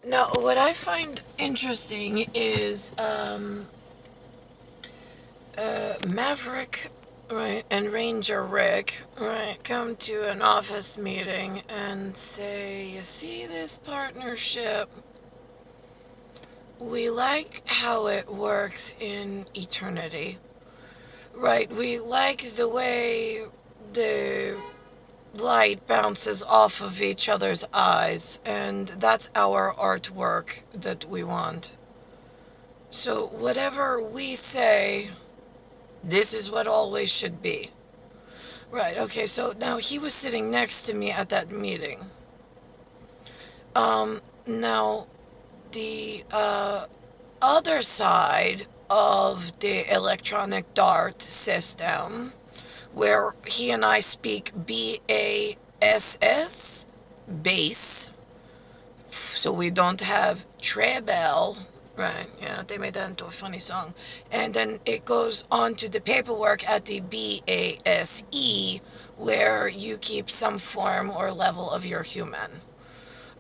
Now, what I find interesting is Maverick, right, and Ranger Rick, right, come to an office meeting and say, you see this partnership? We like how it works in eternity. Right, we like the way the light bounces off of each other's eyes, and that's our artwork that we want. So, whatever we say, this is what always should be. Right, okay, so now he was sitting next to me at that meeting. Now, the other side of the electronic dart system, where he and I speak BASS, bass, so we don't have treble, right? Yeah, they made that into a funny song. And then it goes on to the paperwork at the BASE, where you keep some form or level of your human.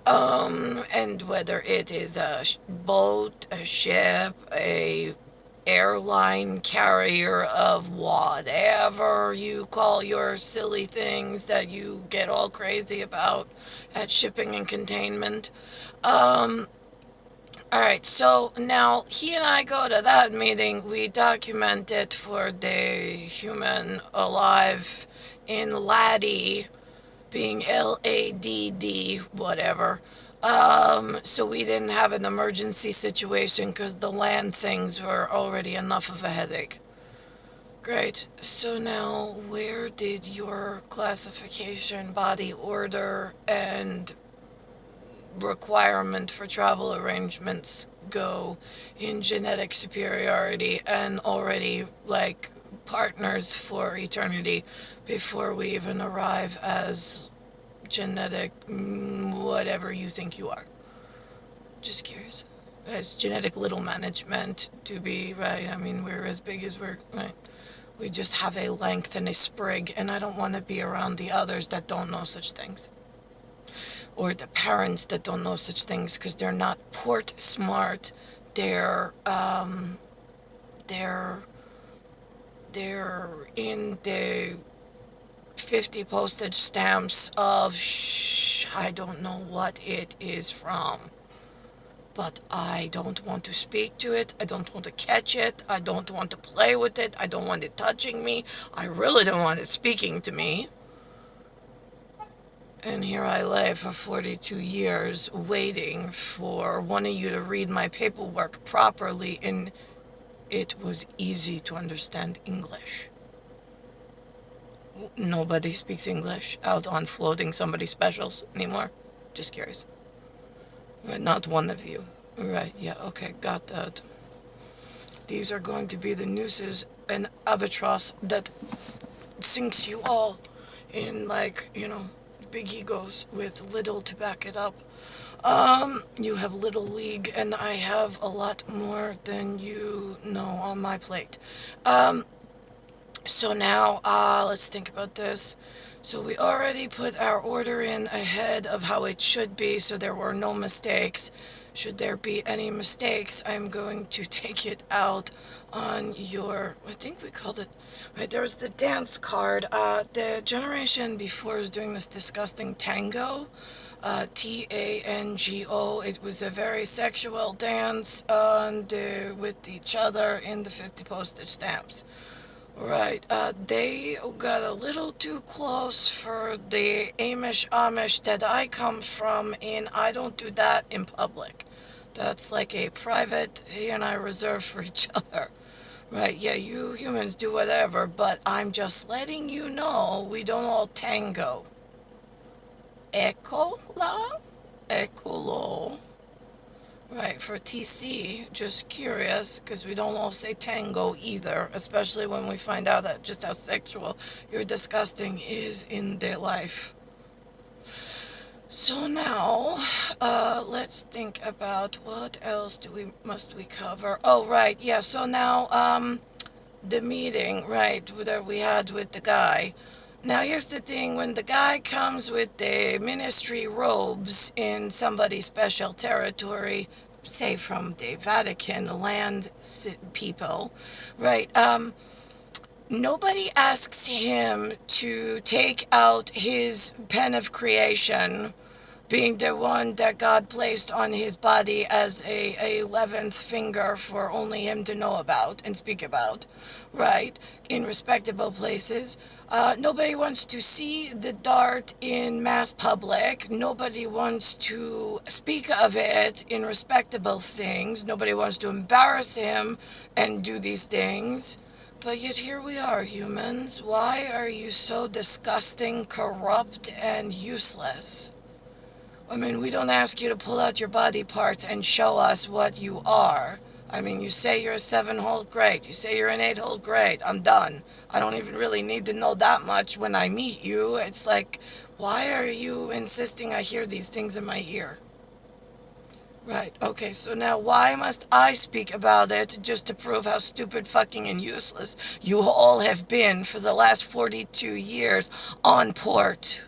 And whether it is a boat, a ship, a airline carrier of whatever you call your silly things that you get all crazy about at shipping and containment. All right, so now he and I go to that meeting. We document it for the human alive in Laddie, being LADD, whatever. So we didn't have an emergency situation because the land things were already enough of a headache. Great. So now, where did your classification, body order, and requirement for travel arrangements go in genetic superiority and already like partners for eternity before we even arrive as genetic whatever you think you are? Just curious. As genetic little management to be right. I mean, we're as big as we're right. We just have a length and a sprig, and I don't want to be around the others that don't know such things, or the parents that don't know such things because they're not port smart. They're they're they're in the 50 postage stamps of I don't know what it is from. But I don't want to speak to it. I don't want to catch it. I don't want to play with it. I don't want it touching me. I really don't want it speaking to me. And here I lay for 42 years waiting for one of you to read my paperwork properly, and it was easy to understand English. Nobody speaks English out on floating somebody specials anymore. Just curious. Not one of you. Right, yeah, okay, got that. These are going to be the nooses and albatross that sinks you all in, like, big egos with little to back it up. You have little league, and I have a lot more than you know on my plate. So now, let's think about this. So we already put our order in ahead of how it should be, so there were no mistakes. Should there be any mistakes, I'm going to take it out on your, I think we called it, right, there was the dance card. The generation before was doing this disgusting tango, Tango. It was a very sexual dance with each other in the 50 postage stamps. Right, they got a little too close for the Amish that I come from, and I don't do that in public. That's like a private, he and I reserve for each other. Right, yeah, you humans do whatever, but I'm just letting you know we don't all tango. Echo la? Echo lo. Right, for TC, just curious, because we don't all say tango either, especially when we find out that just how sexual your disgusting is in their life. So now, let's think about what else must we cover? Oh, right, yeah, so now, the meeting, right, that we had with the guy, Now here's the thing, when the guy comes with the ministry robes in somebody's special territory, say from the Vatican land people, right? Nobody asks him to take out his pen of creation, being the one that God placed on his body as a 11th finger for only him to know about and speak about, right? In respectable places. Nobody wants to see the dart in mass public. Nobody wants to speak of it in respectable things. Nobody wants to embarrass him and do these things. But yet here we are, humans. Why are you so disgusting, corrupt, and useless? I mean, we don't ask you to pull out your body parts and show us what you are. I mean, you say you're a 7-hole, great. You say you're an 8-hole, great. I'm done. I don't even really need to know that much when I meet you. It's like, why are you insisting I hear these things in my ear? Right, okay, so now why must I speak about it just to prove how stupid, fucking, and useless you all have been for the last 42 years on port?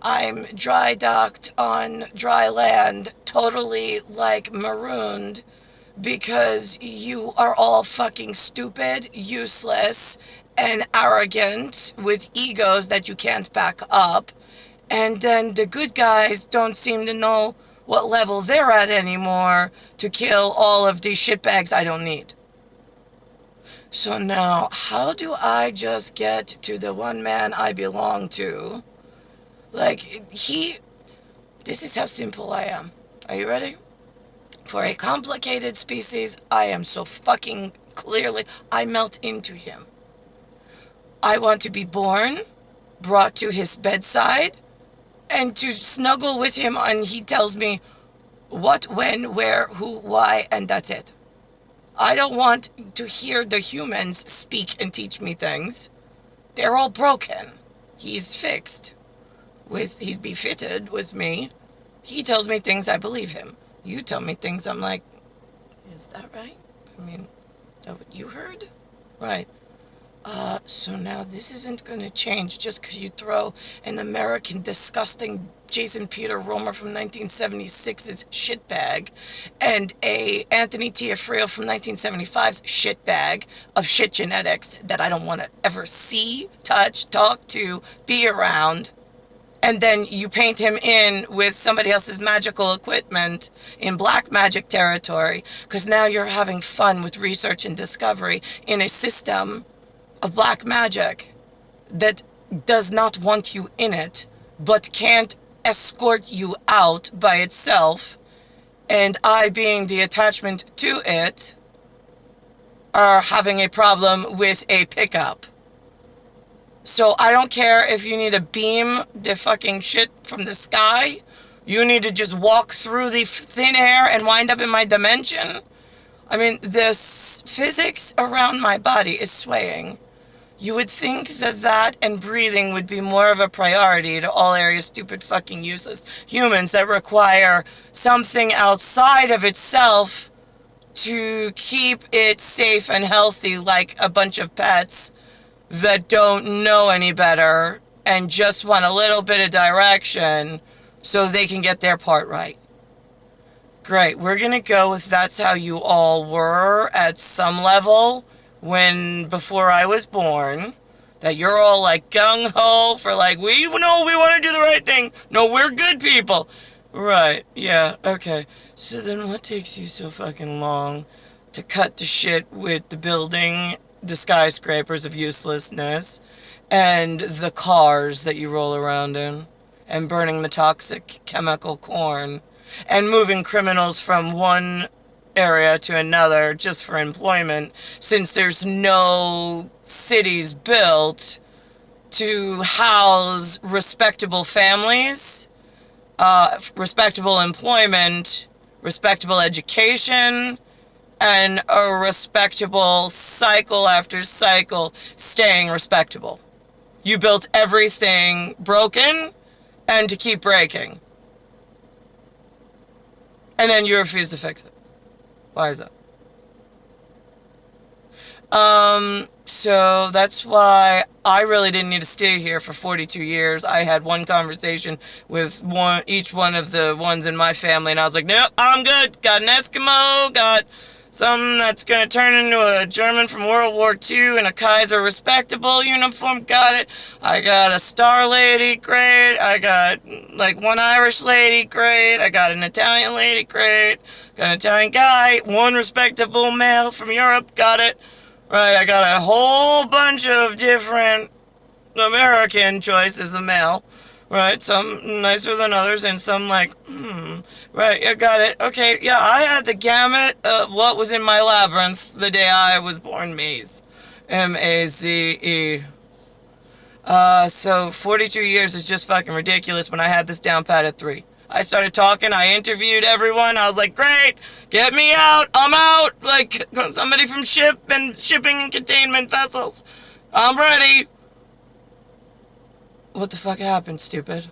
I'm dry docked on dry land, totally like marooned, because you are all fucking stupid, useless, and arrogant with egos that you can't back up. And then the good guys don't seem to know what level they're at anymore to kill all of these shitbags I don't need. So now, how do I just get to the one man I belong to? Like, this is how simple I am. Are you ready? For a complicated species, I am so fucking clearly, I melt into him. I want to be born, brought to his bedside, and to snuggle with him, and he tells me what, when, where, who, why, and that's it. I don't want to hear the humans speak and teach me things. They're all broken. He's fixed. He's befitted with me. He tells me things, I believe him. You tell me things, I'm like, is that right? I mean, is that what you heard? Right. So now this isn't going to change just because you throw an American disgusting Jason Peter Romer from 1976's shitbag and a Anthony Tiafrio from 1975's shitbag of shit genetics that I don't want to ever see, touch, talk to, be around. And then you paint him in with somebody else's magical equipment in black magic territory, because now you're having fun with research and discovery in a system of black magic that does not want you in it, but can't escort you out by itself, and I, being the attachment to it, are having a problem with a pickup. So I don't care if you need to beam the fucking shit from the sky. You need to just walk through the thin air and wind up in my dimension. I mean, this physics around my body is swaying. You would think that and breathing would be more of a priority to all areas stupid fucking useless humans that require something outside of itself to keep it safe and healthy, like a bunch of pets that don't know any better and just want a little bit of direction so they can get their part right. Great, we're gonna go with that's how you all were at some level before I was born. That you're all like gung-ho for like, we know we want to do the right thing. No, we're good people. Right, yeah, okay. So then what takes you so fucking long to cut the shit with the building, the skyscrapers of uselessness, and the cars that you roll around in, and burning the toxic chemical corn, and moving criminals from one area to another just for employment, since there's no cities built to house respectable families, respectable employment, respectable education, and a respectable cycle after cycle staying respectable. You built everything broken and to keep breaking. And then you refuse to fix it. Why is that? So that's why I really didn't need to stay here for 42 years. I had one conversation with each one of the ones in my family, and I was like, nope, I'm good. Got an Eskimo, got something that's gonna turn into a German from World War II in a Kaiser Respectable uniform, got it. I got a Star Lady, great. I got, like, one Irish lady, great. I got an Italian lady, great. Got an Italian guy, one respectable male from Europe, got it. Right, I got a whole bunch of different American choices of male. Right, some nicer than others, and some like, right, I got it. Okay, yeah, I had the gamut of what was in my labyrinth the day I was born, Maze. M-A-Z-E. So 42 years is just fucking ridiculous when I had this down pat at 3. I started talking, I interviewed everyone, I was like, great, get me out, I'm out, like, somebody from shipping and containment vessels. I'm ready. What the fuck happened, stupid?